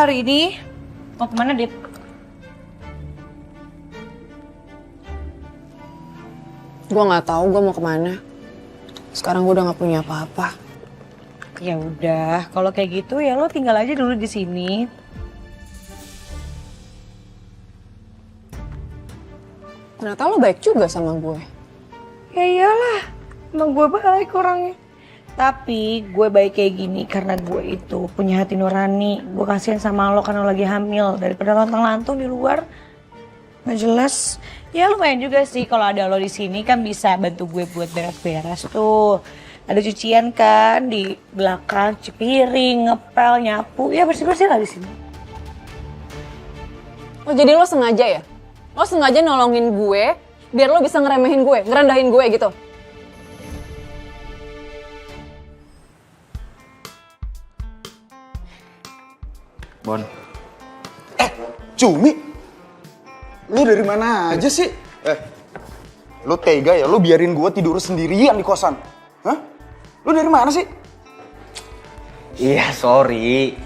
hari ini? Mau kemana, Dit? Gue nggak tahu gue mau kemana. Sekarang gue udah nggak punya apa-apa. Ya udah, kalau kayak gitu ya lo tinggal aja dulu di sini. Ternyata lo baik juga sama gue. Ya iyalah, emang gue baik orangnya. Tapi gue baik kayak gini karena gue itu punya hati nurani. Gue kasihan sama lo karena lo lagi hamil. Daripada lontang-lantung di luar, nggak jelas. Ya lumayan juga sih kalau ada lo di sini kan bisa bantu gue buat beres-beres tuh. Ada cucian kan di belakang, cuci piring, ngepel, nyapu. Ya bersih-bersih lah di sini. Oh jadi lo sengaja ya? Lo sengaja nolongin gue biar lo bisa ngeremehin gue, ngerendahin gue gitu? Bon. Cumi? Lu dari mana aja sih? Lu tega ya? Lu biarin gua tidur sendirian di kosan? Hah? Lu dari mana sih? Iya, sorry.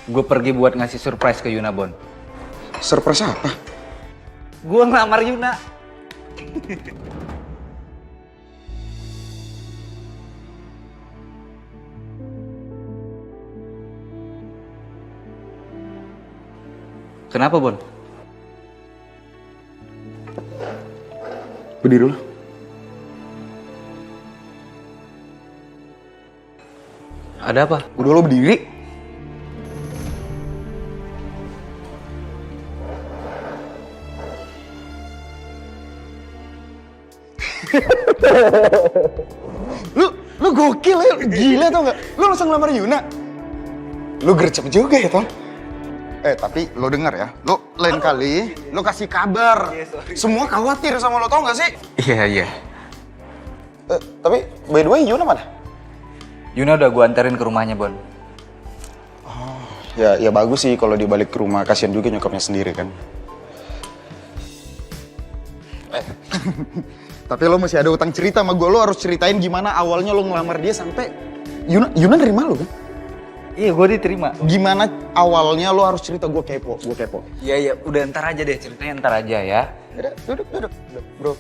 Gue pergi buat ngasih surprise ke Yuna, Bon. Surprise apa? Gue ngelamar Yuna. Kenapa, Bon? Berdiri lu. Ada apa? Udah lo berdiri. Lu gokil ya, gila tau gak? Lu langsung ngelamar Yuna. Lu gercep juga ya, Tom. Tapi lo denger ya, lo lain kali lo kasih kabar. Semua khawatir sama lo, tau gak sih? Iya. Tapi by the way Yuna mana? Yuna udah gue anterin ke rumahnya, Bon. Ya bagus sih kalau dia balik ke rumah, kasihan juga nyokapnya sendiri kan. Tapi lo masih ada utang cerita sama gue, lo harus ceritain gimana awalnya lo ngelamar dia sampai Yuna nerima lo kan? Iya, gue diterima. Gimana awalnya lo harus cerita, gue kepo. Iya, udah ntar aja deh, ceritanya ntar aja ya. Udah, duduk, bro.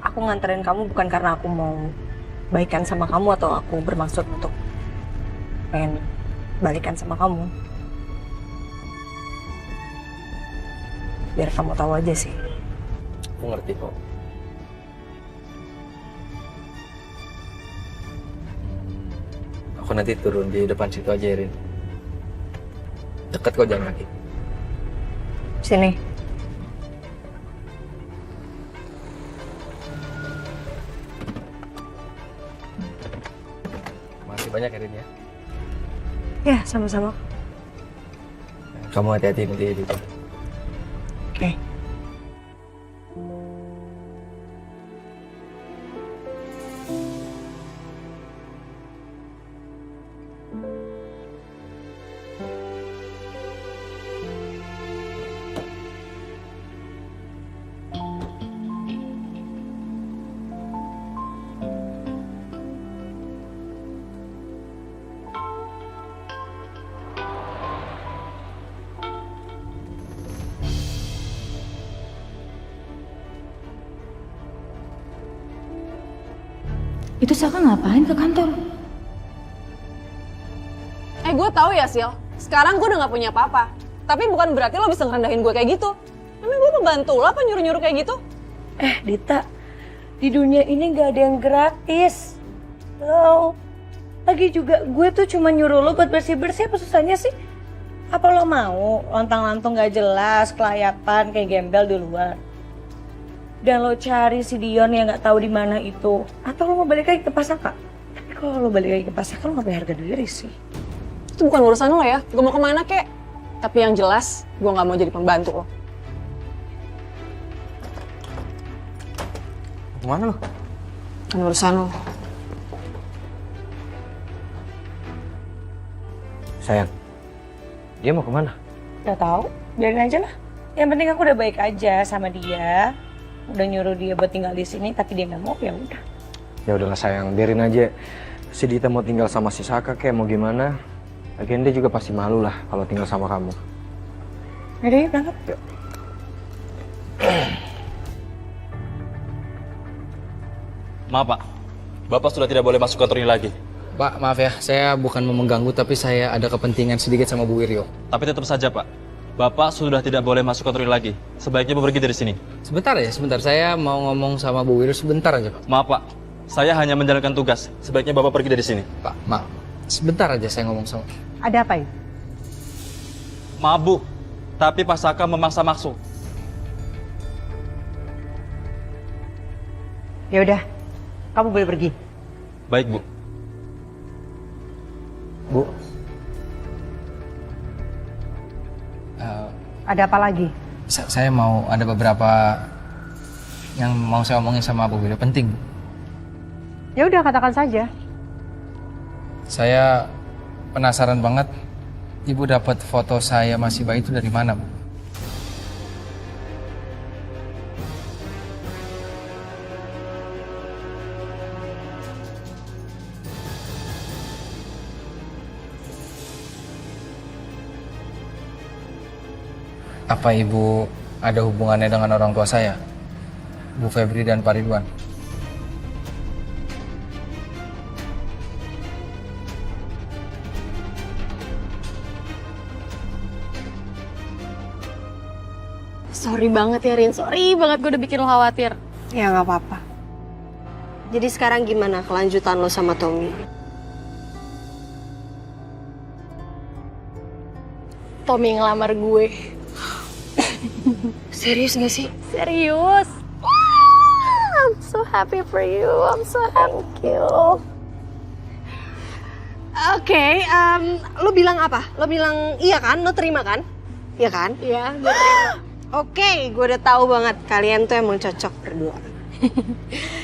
Aku nganterin kamu bukan karena aku mau baikan sama kamu atau aku bermaksud untuk pengen balikan sama kamu. Biar kamu tahu aja sih. Aku ngerti kok. Aku nanti turun di depan situ aja, Rin. Deket kok, jalan kaki. Sini. Makasih banyak, Rin ya. Ya, sama-sama. Kamu hati-hati nanti di depan. Oke. Itu Saka ngapain ke kantor? Gue tahu ya, Sil. Sekarang gue udah nggak punya apa-apa. Tapi bukan berarti lo bisa ngerendahin gue kayak gitu. Emang gue membantu lo apa nyuruh-nyuruh kayak gitu? Dita, di dunia ini gak ada yang gratis. Lo, lagi juga gue tuh cuma nyuruh lo buat bersih-bersih, apa susahnya sih? Apa lo mau lontang-lantung gak jelas, kelayapan kayak gembel di luar? Dan lo cari si Dion yang gak tahu di mana itu, atau lo mau balik lagi ke Pasaka? Tapi kalau lo balik lagi ke Pasaka lo gak punya harga diri sih. Itu bukan urusan lo ya. Gue mau kemana kek? Tapi yang jelas, gue nggak mau jadi pembantu lo. Kemana lo? Kan urusan lo. Sayang, Dia mau kemana? Gak tahu, biarin aja lah. Yang penting aku udah baik aja sama dia. Udah nyuruh dia buat tinggal di sini, tapi dia nggak mau, ya udah. Ya udahlah sayang, biarin aja. Si Dita mau tinggal sama si Saka kayak mau gimana. Lagian dia juga pasti malu lah kalau tinggal sama kamu. Yaudah yuk berangkat. Yuk. Maaf Pak, Bapak sudah tidak boleh masuk kantor ini lagi. Pak, maaf ya, saya bukan mau mengganggu tapi saya ada kepentingan sedikit sama Bu Wiryo. Tapi tetap saja Pak, Bapak sudah tidak boleh masuk kantor ini lagi. Sebaiknya Bapak pergi dari sini. Sebentar ya, sebentar. Saya mau ngomong sama Bu Wiryo sebentar aja, Pak. Maaf Pak, saya hanya menjalankan tugas. Sebaiknya Bapak pergi dari sini. Pak, maaf. Sebentar aja saya ngomong sama. Ada apa ini? Maaf Bu, tapi Pak Saka memaksa masuk. Ya udah, kamu boleh pergi. Baik Bu. Bu, Ada apa lagi? saya mau ada beberapa yang mau saya omongin sama Bu Wiryo. Penting. Ya udah, katakan saja. Saya penasaran banget. Ibu dapat foto saya masih bayi itu dari mana, Bu? Apa ibu ada hubungannya dengan orang tua saya? Bu Febri dan Pak Ridwan? Sorry banget ya Rin, sorry banget gue udah bikin lo khawatir. Ya nggak apa-apa. Jadi sekarang gimana kelanjutan lo sama Tommy? Tommy ngelamar gue. Serius gak sih? Serius? I'm so happy for you. I'm so happy. Oke, lo bilang apa? Lo bilang iya kan? Lo terima kan? Iya kan? Iya, gue terima. Oke, gue udah tahu banget kalian tuh emang cocok berdua.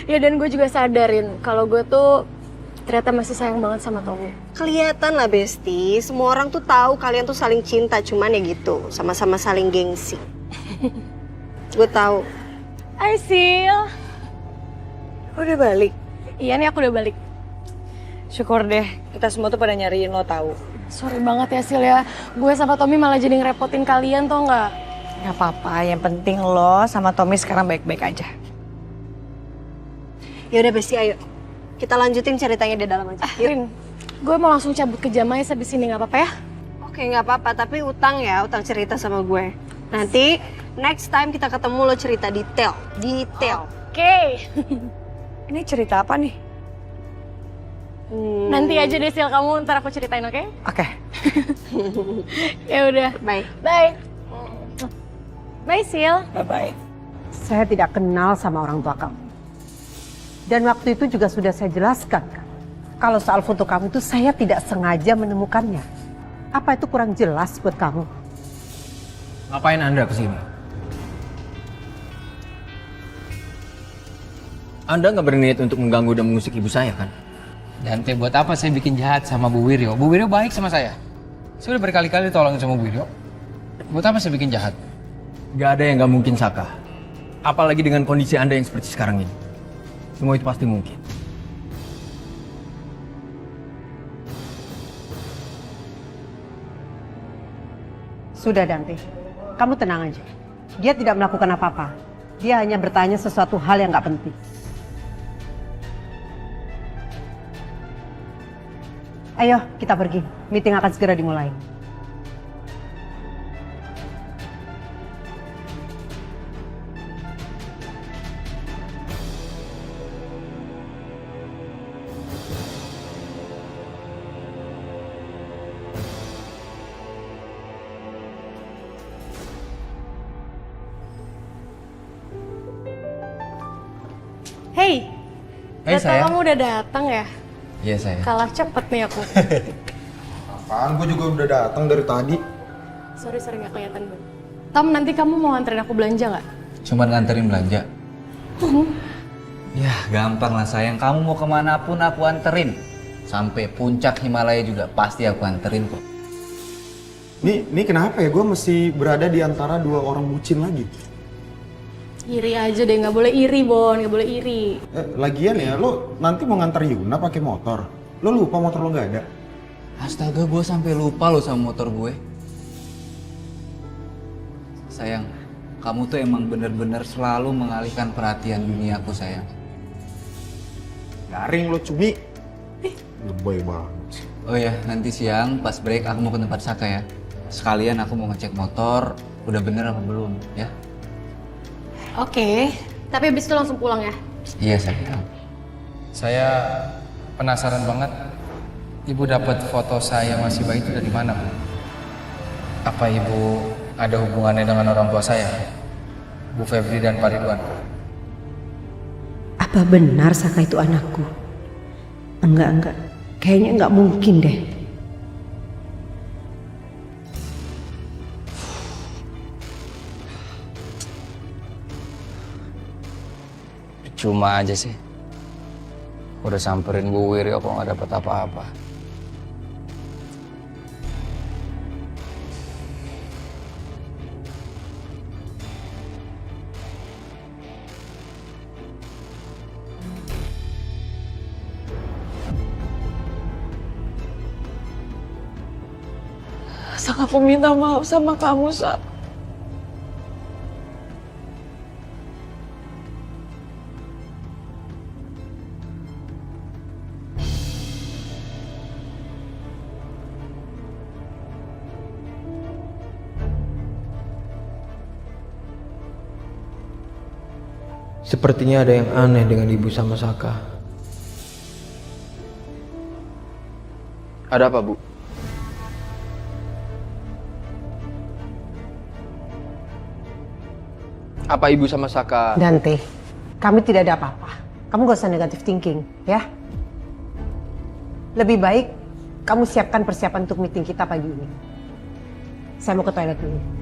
Ya dan gue juga sadarin kalau gue tuh ternyata masih sayang banget sama Tommy. Kelihatan lah Besti, semua orang tuh tahu kalian tuh saling cinta, cuman ya gitu, sama-sama saling gengsi. Gue tahu. Hai Sil. Udah balik. Iya nih aku udah balik. Syukur deh, kita semua tuh pada nyariin lo tahu. Sorry banget ya Sil ya. Gue sama Tommy malah jadi ngerepotin kalian tau nggak? Gak apa-apa, yang penting lo sama Tommy sekarang baik-baik aja. Ya udah Besti, ayo. Kita lanjutin ceritanya di dalam aja. Yuk. Rin, gue mau langsung cabut ke Jamais habis ini nggak apa-apa ya? Oke, nggak apa-apa, tapi utang ya, utang cerita sama gue. Nanti next time kita ketemu lo cerita detail. Oke. Ini cerita apa nih? Nanti aja deh Sil, kamu ntar aku ceritain oke? Oke. Ya udah. Bye. Bye. Bye Sil. Bye-bye. Saya tidak kenal sama orang tua kamu. Dan waktu itu juga sudah saya jelaskan kan. Kalau soal foto kamu itu saya tidak sengaja menemukannya. Apa itu kurang jelas buat kamu? Ngapain Anda kesini? Anda nggak berniat untuk mengganggu dan mengusik ibu saya kan? Dan buat apa saya bikin jahat sama Bu Wiryo? Bu Wiryo baik sama saya. Saya udah berkali-kali tolongin sama Bu Wiryo. Buat apa saya bikin jahat? Gak ada yang gak mungkin, Saka. Apalagi dengan kondisi Anda yang seperti sekarang ini. Semua itu pasti mungkin. Sudah Dante, kamu tenang aja. Dia tidak melakukan apa-apa. Dia hanya bertanya sesuatu hal yang nggak penting. Ayo kita pergi, meeting akan segera dimulai. Hey. Hey, Gak tau sayang. kamu udah datang ya? Iya saya. Kalah cepet nih aku. Apaan? Gue juga udah datang dari tadi. Sorry gak kelihatan gue. Tom, nanti kamu mau nganterin aku belanja nggak? Cuma nganterin belanja. Ya gampang lah sayang. Kamu mau kemana pun aku anterin. Sampai puncak Himalaya juga pasti aku anterin kok. Ini kenapa ya gue mesti berada di antara dua orang bucin lagi? Iri aja deh, nggak boleh iri Bon, nggak boleh iri. Lagian ya, lo nanti mau ngantar Yuna pakai motor. Lo lupa motor lo nggak ada. Astaga, gue sampai lupa lo sama motor gue. Sayang, kamu tuh emang bener-bener selalu mengalihkan perhatian dunia aku, sayang. Garing lo, Cumi. Lebay banget. Oh ya, nanti siang pas break aku mau ke tempat Saka ya. Sekalian aku mau ngecek motor, udah bener apa belum, ya? Oke, tapi abis itu langsung pulang ya. Iya, sayang. Saya penasaran banget. Ibu dapat foto saya masih bayi itu dari mana, Bu? Apa Ibu ada hubungannya dengan orang tua saya? Bu Febri dan Pak Ridwan? Apa benar Saka itu anakku? Enggak. Kayaknya enggak mungkin deh. Cuma aja sih. Udah samperin Bu Wiryo kok nggak dapet apa-apa. Sak, aku minta maaf sama kamu, Sak. Sepertinya ada yang aneh dengan Ibu sama Saka. Ada apa, Bu? Apa Ibu sama Saka? Dante, kami tidak ada apa-apa. Kamu gak usah negative thinking, ya. Lebih baik kamu siapkan persiapan untuk meeting kita pagi ini. Saya mau ke toilet dulu.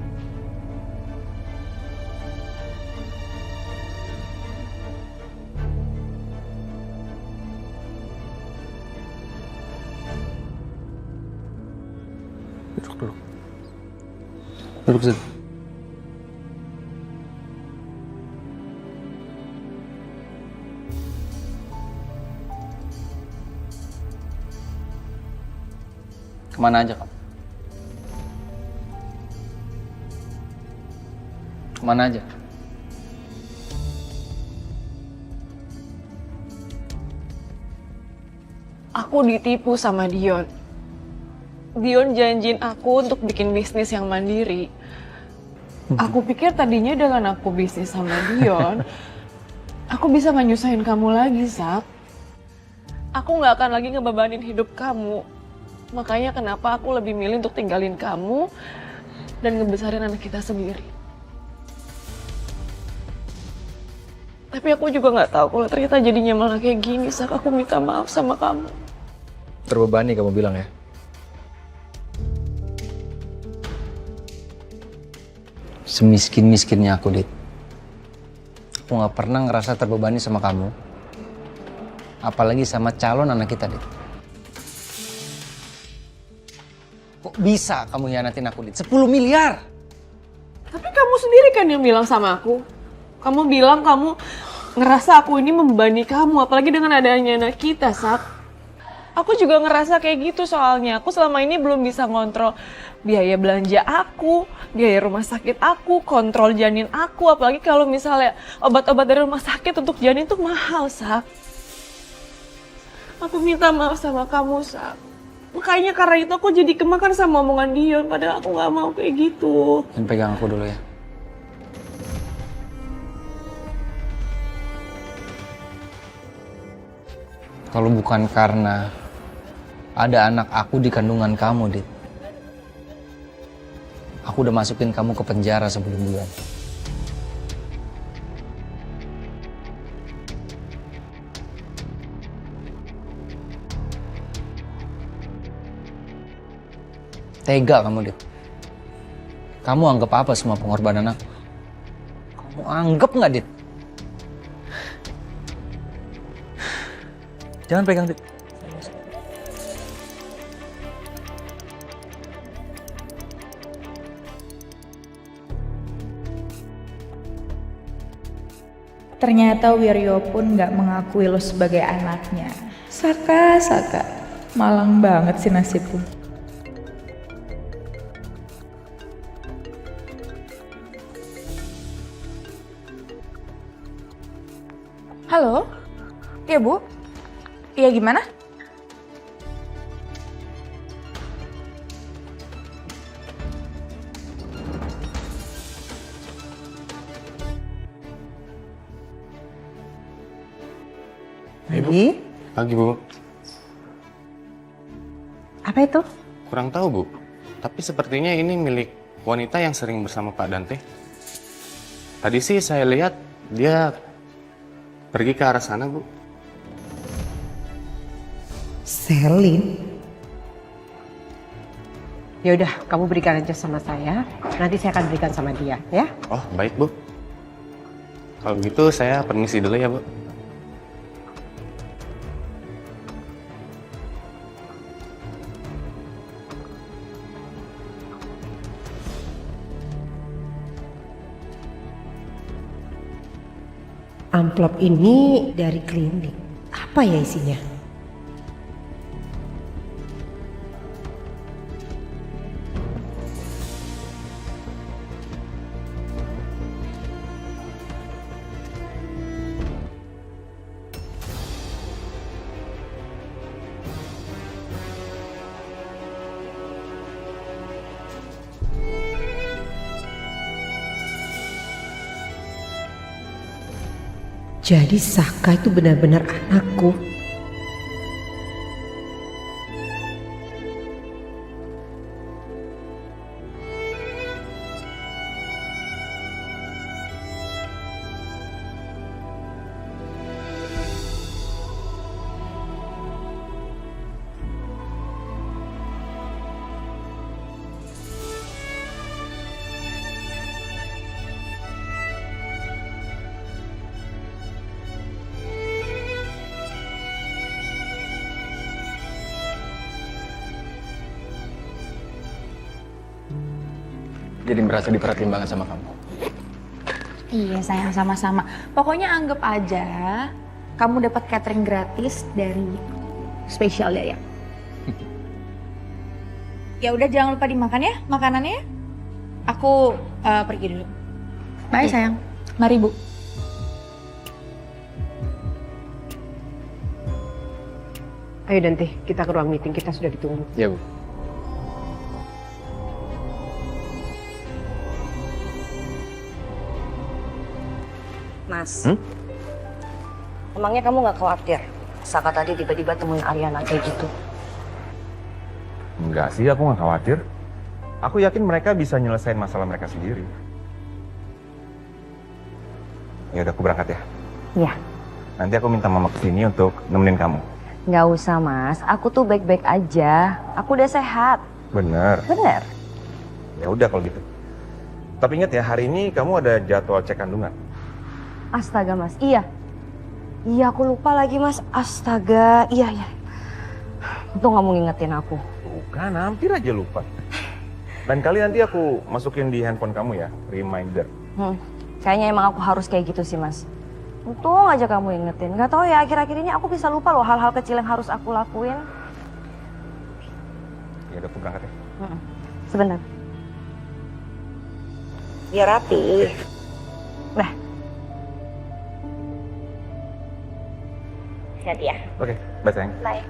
Duduk situ. Kemana aja kamu? Kemana aja? Aku ditipu sama Dion. Dion janjiin aku untuk bikin bisnis yang mandiri. Aku pikir tadinya dengan aku bisnis sama Dion, aku bisa nyusahin kamu lagi, Sak. Aku nggak akan lagi ngebebanin hidup kamu. Makanya kenapa aku lebih milih untuk tinggalin kamu dan ngebesarin anak kita sendiri. Tapi aku juga nggak tahu kalau ternyata jadinya malah kayak gini, Sak. Aku minta maaf sama kamu. Terbebani kamu bilang ya? Semiskin-miskinnya aku, Dit. Aku gak pernah ngerasa terbebani sama kamu. Apalagi sama calon anak kita, Dit. Kok bisa kamu hianatin aku, Dit? 10 miliar! Tapi kamu sendiri kan yang bilang sama aku. Kamu bilang kamu ngerasa aku ini membebani kamu, apalagi dengan adanya anak kita, Sak. Aku juga ngerasa kayak gitu soalnya. Aku selama ini belum bisa ngontrol biaya belanja aku, biaya rumah sakit aku, kontrol janin aku. Apalagi kalau misalnya obat-obat dari rumah sakit untuk janin tuh mahal, Sak. Aku minta maaf sama kamu, Sak. Makanya karena itu aku jadi kemakan sama omongan Dion, padahal aku gak mau kayak gitu. Dan pegang aku dulu ya. Kalau bukan karena ada anak aku di kandungan kamu, Dit. Aku udah masukin kamu ke penjara sebelum bulan. Tega kamu, Dit. Kamu anggap apa semua pengorbanan aku? Kamu anggap nggak, Dit? Jangan pegang, Dit. Ternyata Wiryo pun gak mengakui lo sebagai anaknya. Saka, malang banget sih nasibku. Halo? Iya Bu? Iya gimana? Pagi? Pagi, Bu. Apa itu? Kurang tahu, Bu. Tapi sepertinya ini milik wanita yang sering bersama Pak Dante. Tadi sih saya lihat dia pergi ke arah sana, Bu. Selin? Ya udah, kamu berikan aja sama saya. Nanti saya akan berikan sama dia, ya? Oh, baik, Bu. Kalau begitu saya permisi dulu ya, Bu. Amplop ini dari klinik. Apa ya isinya? Jadi Saka itu benar-benar anakku. Jadi merasa diperhatiin banget sama kamu. Iya sayang, sama-sama. Pokoknya anggap aja kamu dapat catering gratis dari spesial ya. Ya udah jangan lupa dimakan ya makanannya. Aku pergi dulu. Bye sayang. Mari Bu. Ayo Dante, kita ke ruang meeting, kita sudah ditunggu. Ya, Bu. Mas, emangnya kamu nggak khawatir? Saka tadi tiba-tiba temuin Ariana kayak gitu. Enggak sih, aku nggak khawatir. Aku yakin mereka bisa nyelesain masalah mereka sendiri. Ya udah, aku berangkat ya. Iya. Nanti aku minta mama kesini untuk nemenin kamu. Nggak usah mas, aku tuh baik-baik aja. Aku udah sehat. Bener. Bener. Ya udah kalau gitu. Tapi ingat ya, hari ini kamu ada jadwal cek kandungan. Astaga mas, iya. Iya aku lupa lagi mas, astaga, iya. Untung kamu ngingetin aku. Bukan, hampir aja lupa. Dan kali nanti aku masukin di handphone kamu ya, reminder. Kayaknya emang aku harus kayak gitu sih mas. Untung aja kamu ingetin. Gak tahu ya, akhir-akhir ini aku bisa lupa loh hal-hal kecil yang harus aku lakuin. Ya udah, aku berangkat ya. Sebentar. Biar rapi. Nah. Hati ya. Oke, bye sayang. Bye.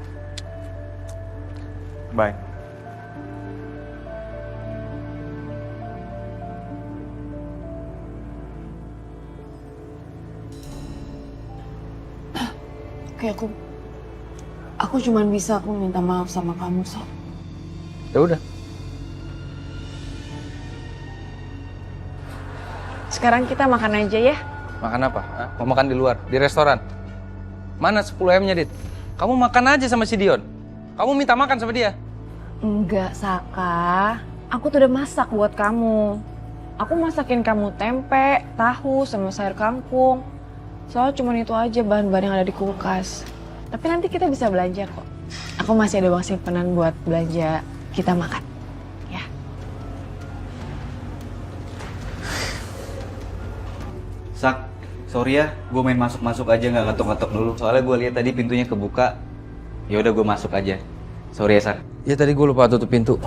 Bye. Oke, aku cuman bisa aku minta maaf sama kamu, Sob. Ya udah. Sekarang kita makan aja ya. Makan apa? Hah? Mau makan di luar, di restoran. Mana 10M-nya, Dit? Kamu makan aja sama si Dion. Kamu minta makan sama dia. Enggak, Saka. Aku tuh udah masak buat kamu. Aku masakin kamu tempe, tahu, sama sayur kangkung. Soalnya cuma itu aja bahan-bahan yang ada di kulkas. Tapi nanti kita bisa belanja kok. Aku masih ada uang simpanan buat belanja kita makan. Ya. Sak, Sorry ya, gue main masuk-masuk aja nggak ngetok-ngetok dulu. Soalnya gue lihat tadi pintunya kebuka. Ya udah gue masuk aja. Sorry ya, Sak. Ya tadi gue lupa tutup pintu.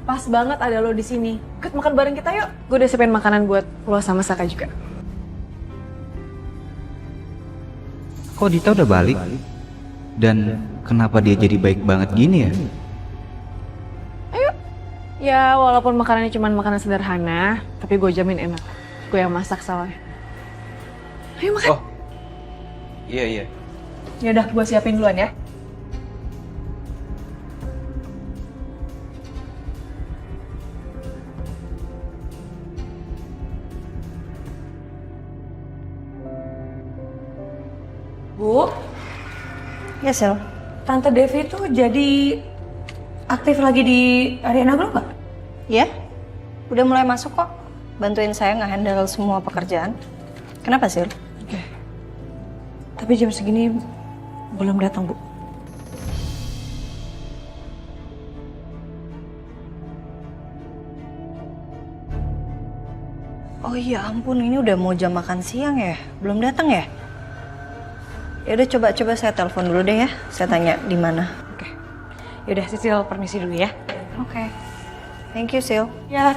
Pas banget ada lo di sini. Ikut makan bareng kita yuk. Gue udah siapin makanan buat lo sama Saka juga. Kok Dita udah balik? Dan kenapa dia jadi baik banget gini ya? Ya walaupun makanannya cuma makanan sederhana, tapi gue jamin enak. Gue yang masak soalnya. Ayo makan. Oh, iya. Yaudah, gue siapin duluan ya. Bu, Ya, Sel. Tante Devi tuh jadi aktif lagi di Ariana Glow nggak? Ya, udah mulai masuk kok. Bantuin saya nge-handle semua pekerjaan. Kenapa, Sil? Tapi jam segini belum datang, Bu. Oh iya ampun, ini udah mau jam makan siang ya? Belum datang ya? Ya udah coba saya telepon dulu deh ya. Saya tanya di mana. Yaudah, Sisil permisi dulu ya. Oke. Thank you, Sil. Ya.